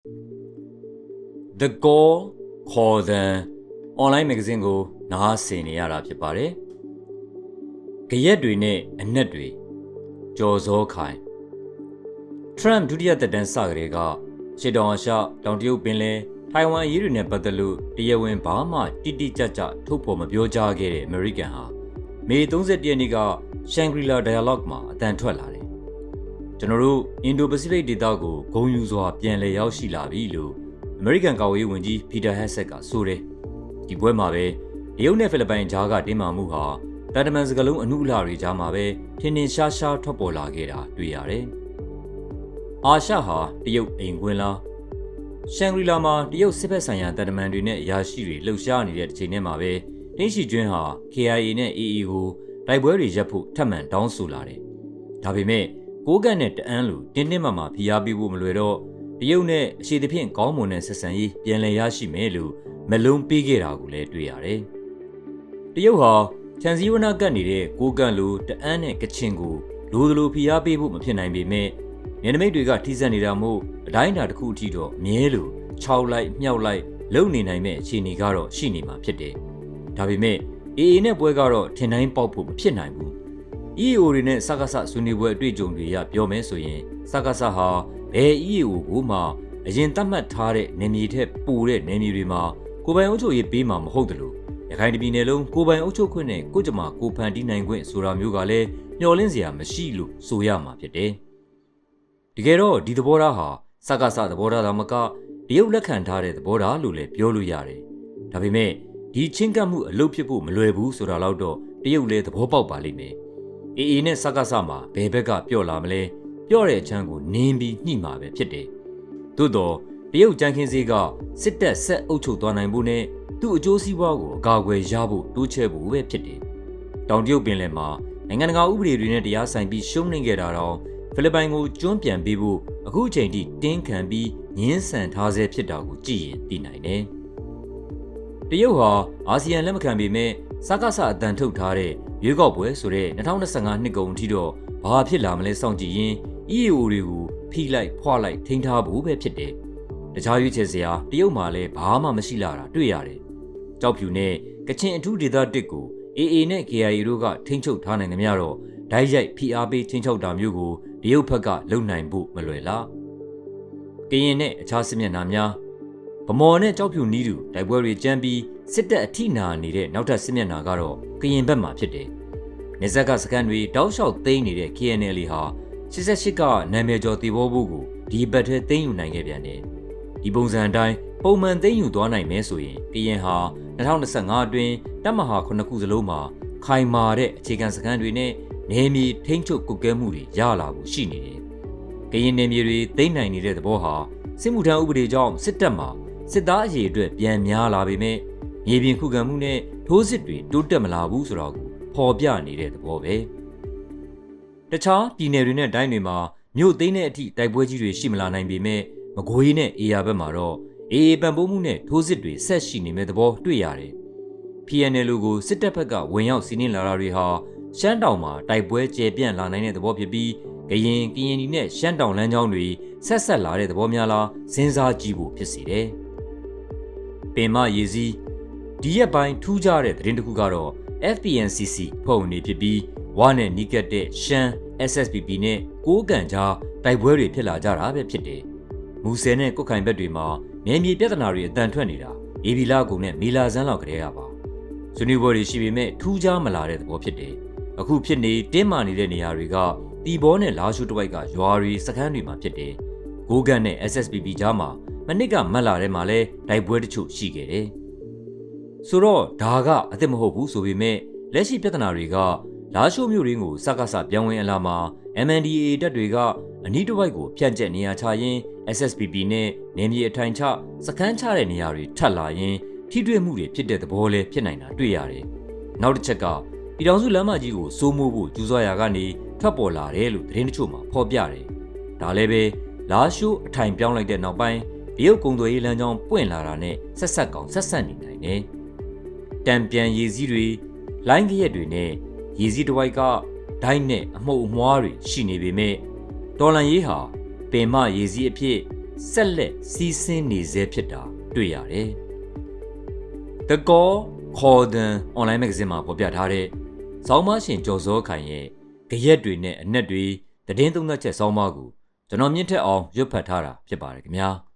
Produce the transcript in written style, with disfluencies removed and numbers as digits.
The Call ခေါ်သံ online magazine ကိုနားဆင်နေရတာဖြစ်ပါတယ်။ကြရက်တွေနဲ့အနက်တွေကြော်စောခိုင် Trump ဒုတိယသက်တမ်းစကလေးကရှစ်တောင်အာရှတောင်တရုတ်ပင်လယ်ထိုင်ဝမ်အရေးတွေနဲ့ပတ်သက်လို့တရားဝင်ဘာမှတိတိကျကျထုတ်ဖော်မပြောကြားခဲ့တဲ့အမေရိကန်ဟာမေ31ရက်နေ့က Shangri-La Dialogue မှာအတန်ထွက်လာတယ်။ကျွန်တော်တို့ Indo-Pacific ဒေသကိုဂုဏ်ယူစွာပြန်လည်ရောက်ရှိလာပြီလို့အမေရိကန်ကာကွယ်ရေးဝန်ကြီး Peter Hegseth ကဆိုတယ်။ဒီပွဲမှာပဲတရုတ်နဲ့ဖိလစ်ပိုင်ကြားကတင်းမာမှုဟာတန်တမန်စကားလုံးအနုအလှတွေကြားမှာပဲထင်ထင်ရှားရှားထွက်ပေါ်လာခဲ့တာတွေ့ရတယ်။အာရှဟာတရုတ်အိမ်ခွင်းလားရှန်ဂရီလာမှာတရုတ်စစ်ဘက်ဆိုင်ရာတန်တမန်တွေနဲ့အရာရှိတွေလှုပ်ရှားနေတဲ့တစ်ချိန်တည်းမှာပဲတင်းရှိကျွန်းဟာ KIA နဲ့ AA ကိုတိုက်ပွဲတွေရပ်ဖို့ထပ်မံတောင်းဆိုလာတယ်။ဒါပေမဲ့ကိုးကန့်နဲ့တအန်းလိုတင်းတင်းမာမာဖိအားပေးဖို့မလွယ်တော့တရုတ်နဲ့အရှိသဖြင့်ကောင်းမွန်တဲ့ဆက်ဆံရေးပြန်လည်ရရှိမယ်လို့မလုံးပေးခဲ့တာကိုလည်းတွေ့ရတယ်။တရုတ်ဟာချန်စီဝနာကတ်နေတဲ့ကိုးကန့်လိုတအန်းနဲ့ကချင်ကိုလိုသလိုဖိအားပေးဖို့မဖြစ်နိုင်ပေမဲ့နယ်နိမိတ်တွေကထိစပ်နေတာမို့အတိုင်းအတာတစ်ခုအထိတော့အမြဲလို6လိုက်မြောက်လိုက်လုံနေနိုင်မဲ့အခြေအနေကတော့ရှိနေမှာဖြစ်တယ်။ဒါပေမဲ့ AA နဲ့ပွဲကတော့ထင်တိုင်းပေါက်ဖို့မဖြစ်နိုင်ဘူး။ EAO တွေနဲ့စကားဆဆွေးနွေးပွဲအတွေ့အကြုံတွေရပြောမယ်ဆိုရင်စကားဆဟာဘယ် EAO ကိုမှအရင်သတ်မှတ်ထားတဲ့နယ်မြေထက်ပိုတဲ့နယ်မြေတွေမှာကိုယ်ပိုင်အုပ်ချုပ်ရေးပေးမှာမဟုတ်တယ်လို့ရခိုင်ပြည်နယ်လုံးကိုယ်ပိုင်အုပ်ချုပ်ခွင့်နဲ့ကိုကြမှာကိုဖန်တီးနိုင်ခွင့်ဆိုတာမျိုးကလည်းမျှော်လင့်စရာမရှိလို့ဆိုရမှာဖြစ်တယ်။တကယ်တော့ဒီသဘောထားဟာစကားဆသဘောထားသာမကတရုတ်လက်ခံထားတဲ့သဘောထားလို့လည်းပြောလို့ရတယ်။ဒါပေမဲ့ဒီချင်းကပ်မှုအလုပ်ဖြစ်ဖို့မလွယ်ဘူးဆိုတာတော့တရုတ်လည်းသဘောပေါက်ပါလိမ့်မယ်။ AA နဲ့စကားဆမှာဘယ်ဘက်ကပြော့လာမလဲပြော့တဲ့အချမ်းကိုနင်းပြီးညှိမှာပဲဖြစ်တယ်။သို့တော့တရုတ်ကြမ်းခင်းစည်းကစစ်တပ်ဆက်အုပ်ချုပ်သွားနိုင်ဖို့နဲ့သူ့အကျိုးစီးပွားကိုအကာအကွယ်ရဖို့တိုးချဲ့ဖို့ပဲဖြစ်တယ်။တောင်တရုတ်ပင်လယ်မှာနိုင်ငံတကာဥပဒေတွေနဲ့တရားဆိုင်ပြီးရှုံးနိမ့်ခဲ့တာတော့ဖိလစ်ပိုင်ကိုကျွန်းပြန်ပေးဖို့အခုချိန်ထိတင်းခံပြီးငင်းဆန်ထားဆဲဖြစ်တာကိုကြည့်ရင်သိနိုင်တယ်။တရုတ်ဟာအာဆီယံလက်မခံပေမဲ့စကားဆအတန်ထုတ်ထားတဲ့ရွေးကောက်ပွဲဆိုတဲ့2025နှစ်ကုန်အထိတော့ဘာဖြစ်လာမလဲစောင့်ကြည့်ရင် EAO တွေကိုဖိလိုက်ဖွာလိုက်ထိန်းထားဖို့ပဲဖြစ်တယ်။တခြားရွေးချယ်စရာတရုတ်မှာလည်းဘာမှမရှိလာတာတွေ့ရတယ်။ကြောက်ဖြူနဲ့ကချင်အထူးဒေသတစ်ကို AA နဲ့ KIA တို့ကထိန်းချုပ်ထားနိုင်သမျှတော့ဓာတ်ရိုက်ဖိအားပေးချင်းချောက်တာမျိုးကိုတရုတ်ဘက်ကလုပ်နိုင်ဖို့မလွယ်လား။ကရင်နဲ့အခြားစစ်မျက်နှာများဗမော်နဲ့ကြောက်ဖြူနီးတူတိုက်ပွဲတွေကြမ်းပြီးစစ်တပ်အထိနာနေတဲ့နောက်ထပ်စစ်မျက်နှာကတော့ကရင်ဘက်မှာဖြစ်တယ်။နေဇက်ကစကန်တွေတောက်လျှောက်သိမ်းနေတဲ့ KNL ဟာ88ကနာမည်ကျော်တည်ဘောဖို့ကိုဒီဘက်ထဲသိမ်းယူနိုင်ခဲ့ပြန်တယ်။ဒီပုံစံအတိုင်းပုံမှန်သိမ်းယူသွားနိုင်မယ်ဆိုရင်ကရင်ဟာ2025အတွင်းတပ်မဟာ9ခုစလုံးမှာခိုင်မာတဲ့အခြေခံစခန်းတွေနဲ့နယ်မြေထိန်းချုပ်ကွပ်ကဲမှုတွေရလာဖို့ရှိနေတယ်။ကရင်နယ်မြေတွေသိမ်းနိုင်နေတဲ့သဘောဟာစစ်မှုထမ်းဥပဒေကြောင့်စစ်တပ်မှာစစ်သားအရေးအတွက်ပြန်များလာပေမဲ့မြေပြင်ခုခံမှုနဲ့ထိုးစစ်တွေတိုးတက်မလာဘူးဆိုတော့ကိုဖော်ပြနေတဲ့သဘောပဲ။တခြားပြည်နယ်တွေနဲ့တိုင်းတွေမှာမြို့သိမ်းတဲ့အထိတိုက်ပွဲကြီးတွေရှိမလာနိုင်ပေမဲ့မကွေးနဲ့အေရဘက်မှာတော့အေးပံပိုးမှုနဲ့ထိုးစစ်တွေဆက်ရှိနေမဲ့သဘောတွေ့ရတယ်။ PNL ကိုစစ်တပ်ဘက်ကဝင်ရောက်စီးနင်းလာတာတွေဟာရှမ်းတောင်မှာတိုက်ပွဲကျယ်ပြန့်လာနိုင်တဲ့သဘောဖြစ်ပြီးကရင်ဒီနဲ့ရှမ်းတောင်လမ်းကြောင်းတွေဆက်လာတဲ့သဘောများလားစဉ်းစားကြည့်ဖို့ဖြစ်စေတယ်။ပင်မရေစီးဒီရက်ပိုင်းထူးခြားတဲ့သတင်းတစ်ခုကတော့ FPNCC ဖွဲ့ဝင်တွေဖြစ်ပြီးဝါနဲ့နီးကပ်တဲ့ရှမ်း SSPP နဲ့ကိုးကန့်ကြားတိုက်ပွဲတွေဖြစ်လာကြတာပဲဖြစ်တယ်။မူဆယ်နဲ့ကုတ်ခိုင်ဘက်တွေမှာနယ်မြေပြဿနာတွေအတန်ထွက်နေတာအေဗီလာကုံနဲ့မေလာဇန်းလောက်ကလေးရပါဆွေးနွေးပွဲတွေရှိပေမဲ့ထူးခြားမလာတဲ့သဘောဖြစ်တယ်။အခုဖြစ်နေတင်းမာနေတဲ့နေရာတွေကတီဘောနဲ့လာရှုတဝိုက်ကရွာတွေစခန်းတွေမှာဖြစ်တယ်။ကိုးကန့်နဲ့ SSPP ကြားမှာမနစ်ကမတ်လာထဲမှာလဲတိုက်ပွဲတချို့ရှိခဲ့တယ်။ဆိုတော့ဒါကအသစ်မဟုတ်ဘူးဆိုပေမဲ့လက်ရှိပြဿနာတွေကလာရှုမြို့ရင်းကိုစကားဆပြောင်းဝင်အလာမှာ MNDAA တပ်တွေကအနီးတစ်ဝိုက်ကိုဖြန့်ကျက်နေရာချရင်း SSPP နဲ့နယ်မြေအထိုင်ချစခန်းချတဲ့နေရာတွေထပ်လာရင်ထိတွေ့မှုတွေဖြစ်တဲ့သဘောလဲဖြစ်နိုင်တာတွေ့ရတယ်။နောက်တစ်ချက်ကပြည်ထောင်စုလမ်းမကြီးကိုစိုးမိုးဖို့ကြိုးစားရာကနေထွက်ပေါ်လာတယ်လို့သတင်းတချို့မှာဖော်ပြတယ်။ဒါလည်းပဲလာရှုအထိုင်ပြောင်းလိုက်တဲ့နောက်ပိုင်းတရုတ်ကုန်သွယ်ရေးလမ်းကြောင်းပွင့်လာတာနဲ့ဆက်ဆက်ကောင်ဆက်ဆက်နေနိုင်တယ်။တံပြန်ရည်စည်းတွေလိုင်းကရက်တွေနဲ့ရည်စည်းတစ်ဝိုက်ကဒိုင်းနဲ့အမှုတ်အမွှားတွေရှိနေပေမဲ့တော်လန်ရေးဟာပင်မရည်စည်းအဖြစ် ဆက်လက်စီးဆင်းနေစေဖြစ်တာတွေ့ရတယ်။ The Call ခေါ်သံ online magazine မှာဖော်ပြထားတဲ့ဆောင်းပါးရှင်ကျော်စောခိုင်ရဲ့ကြရက်တွေနဲ့အနက်တွေသတင်းသုံးသပ်ချက်ဆောင်းပါးကိုကျွန်တော်မြင့်ထက်အောင်ရွတ်ဖတ်ထားတာဖြစ်ပါတယ်ခင်ဗျာ။